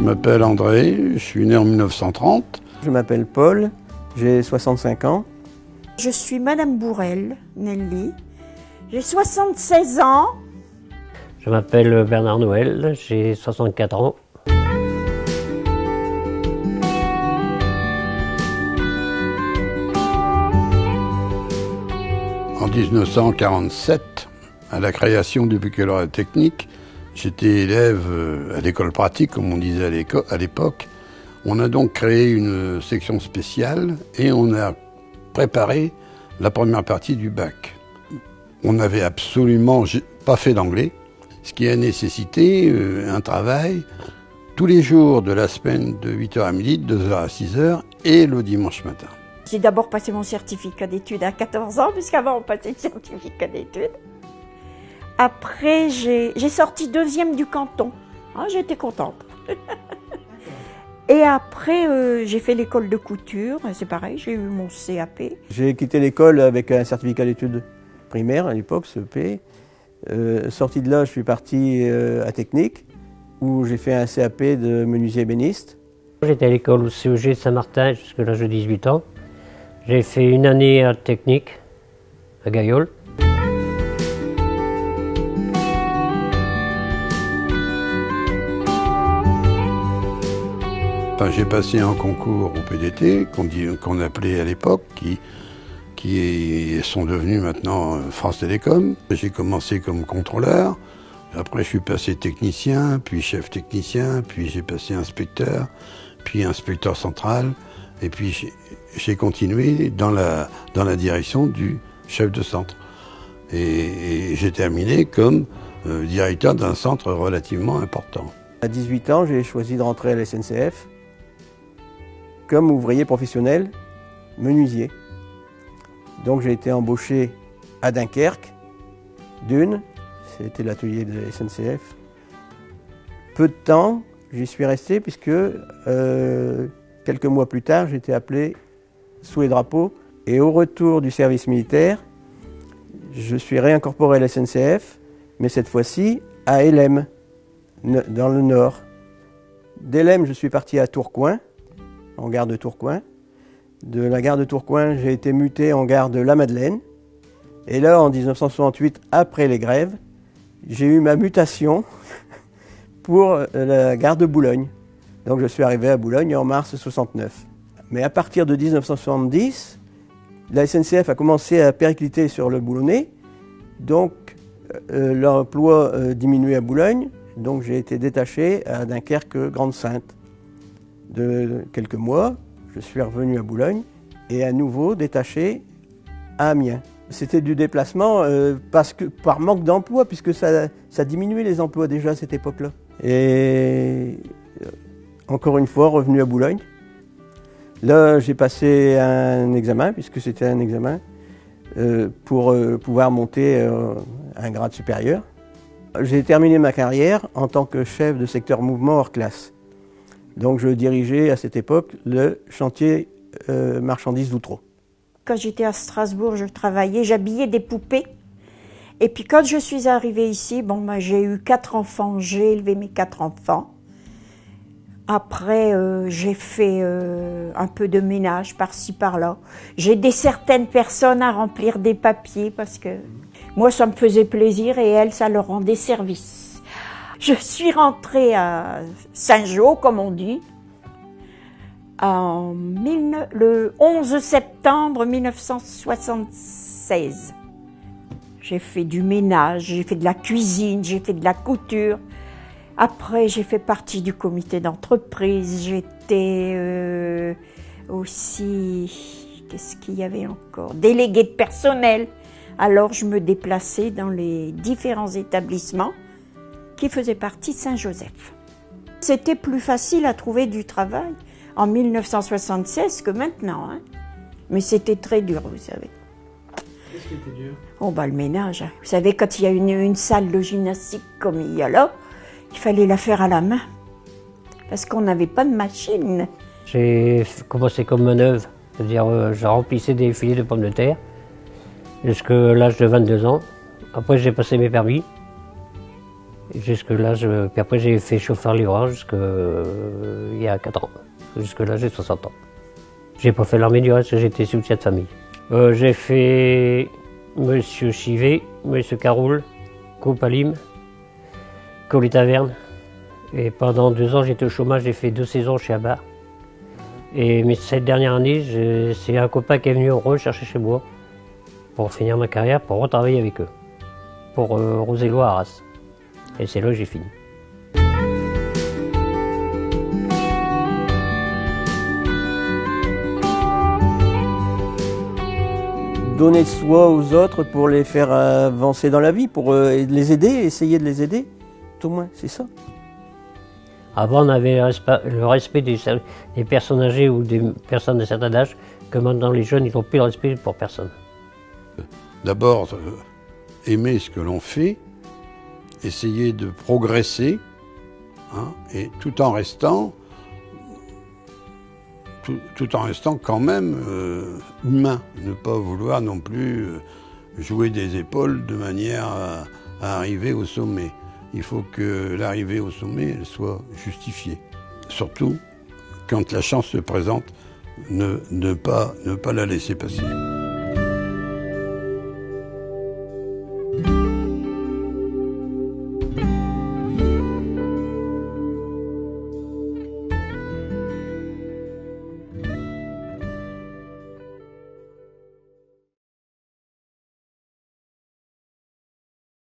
m'appelle André, je suis né en 1930. Je m'appelle Paul, j'ai 65 ans. Je suis Madame Bourrel, Nelly. J'ai 76 ans. Je m'appelle Bernard Noël, j'ai 64 ans. En 1947, à la création du baccalauréat technique, j'étais élève à l'école pratique, comme on disait à l'époque. On a donc créé une section spéciale et on a préparé la première partie du bac. On n'avait absolument pas fait d'anglais, ce qui a nécessité un travail tous les jours de la semaine de 8h à midi, de 2h à 6h et le dimanche matin. J'ai d'abord passé mon certificat d'études à 14 ans, puisqu'avant on passait le certificat d'études. Après, j'ai sorti 2e du canton. Ah, j'étais contente. Et après, j'ai fait l'école de couture. C'est pareil, j'ai eu mon CAP. J'ai quitté l'école avec un certificat d'études primaires à l'époque, CEP. Sorti de là, je suis parti à Technique, où j'ai fait un CAP de menuisier ébéniste. J'étais à l'école au CEG de Saint-Martin jusqu'à l'âge de 18 ans. J'ai fait une année à Technique, à Gaillol. Enfin, j'ai passé un concours au PDT, qu'on appelait à l'époque, qui sont devenus maintenant France Télécom. J'ai commencé comme contrôleur, après je suis passé technicien, puis chef technicien, puis j'ai passé inspecteur, puis inspecteur central, et puis j'ai continué dans la direction du chef de centre. Et j'ai terminé comme directeur d'un centre relativement important. À 18 ans, j'ai choisi de rentrer à la SNCF comme ouvrier professionnel menuisier. Donc j'ai été embauché à Dunkerque, c'était l'atelier de la SNCF. Peu de temps, j'y suis resté puisque quelques mois plus tard, j'ai été appelé sous les drapeaux. Et au retour du service militaire, je suis réincorporé à la SNCF, mais cette fois-ci à Hélène, dans le Nord. D'Hélène, je suis parti à Tourcoing, en gare de Tourcoing. De la gare de Tourcoing, j'ai été muté en gare de La Madeleine. Et là, en 1968, après les grèves, j'ai eu ma mutation pour la gare de Boulogne. Donc je suis arrivé à Boulogne en mars 69. Mais à partir de 1970, la SNCF a commencé à péricliter sur le Boulonnais. Donc l'emploi diminuait à Boulogne. Donc j'ai été détaché à Dunkerque Grande-Sainte. De quelques mois, je suis revenu à Boulogne et à nouveau détaché à Amiens. C'était du déplacement par manque d'emploi, puisque ça diminuait les emplois déjà à cette époque-là. Et encore une fois, revenu à Boulogne. Là, j'ai passé un examen, puisque c'était un examen, pour pouvoir monter à un grade supérieur. J'ai terminé ma carrière en tant que chef de secteur mouvement hors classe. Donc je dirigeais à cette époque le chantier marchandises d'Outreau. Quand j'étais à Strasbourg, je travaillais, j'habillais des poupées. Et puis quand je suis arrivée ici, j'ai eu 4 enfants, j'ai élevé mes 4 enfants. Après, j'ai fait un peu de ménage par-ci, par-là. J'ai aidé certaines personnes à remplir des papiers parce que moi, ça me faisait plaisir et elles, ça leur rendait service. Je suis rentrée à Saint-Jean, comme on dit, le 11 septembre 1976. J'ai fait du ménage, j'ai fait de la cuisine, j'ai fait de la couture. Après, j'ai fait partie du comité d'entreprise. J'étais aussi, qu'est-ce qu'il y avait encore? Déléguée de personnel. Alors, je me déplaçais dans les différents établissements qui faisaient partie de Saint-Joseph. C'était plus facile à trouver du travail en 1976 que maintenant. Hein. Mais c'était très dur, vous savez. Qu'est-ce qui était dur? Le ménage. Hein. Vous savez, quand il y a une salle de gymnastique comme il y a là, il fallait la faire à la main. Parce qu'on n'avait pas de machine. J'ai commencé comme manœuvre, c'est-à-dire je remplissais des filets de pommes de terre jusqu'à l'âge de 22 ans. Après, j'ai passé mes permis. Jusque là, puis après j'ai fait chauffeur-livreur il y a 4 ans. Jusque là, j'ai 60 ans. J'ai pas fait l'armée du reste, j'étais soutien de famille. J'ai fait Monsieur Chivet, Monsieur Caroul, Coupe-à-Lime, Collet-Taverne. Et pendant 2 ans, j'étais au chômage, j'ai fait 2 saisons chez Abar. Mais cette dernière année, c'est un copain qui est venu rechercher chez moi pour finir ma carrière, pour retravailler avec eux, pour Rosello à Arras. Et c'est là que j'ai fini. Donner de soi aux autres pour les faire avancer dans la vie, pour les aider, essayer de les aider, tout au moins, c'est ça. Avant, on avait le respect des personnes âgées ou des personnes de certain âge, que maintenant les jeunes, ils n'ont plus de respect pour personne. D'abord, aimer ce que l'on fait, essayer de progresser, hein, et tout en restant quand même humain, ne pas vouloir non plus jouer des épaules de manière à arriver au sommet. Il faut que l'arrivée au sommet elle soit justifiée. Surtout, quand la chance se présente, ne pas la laisser passer.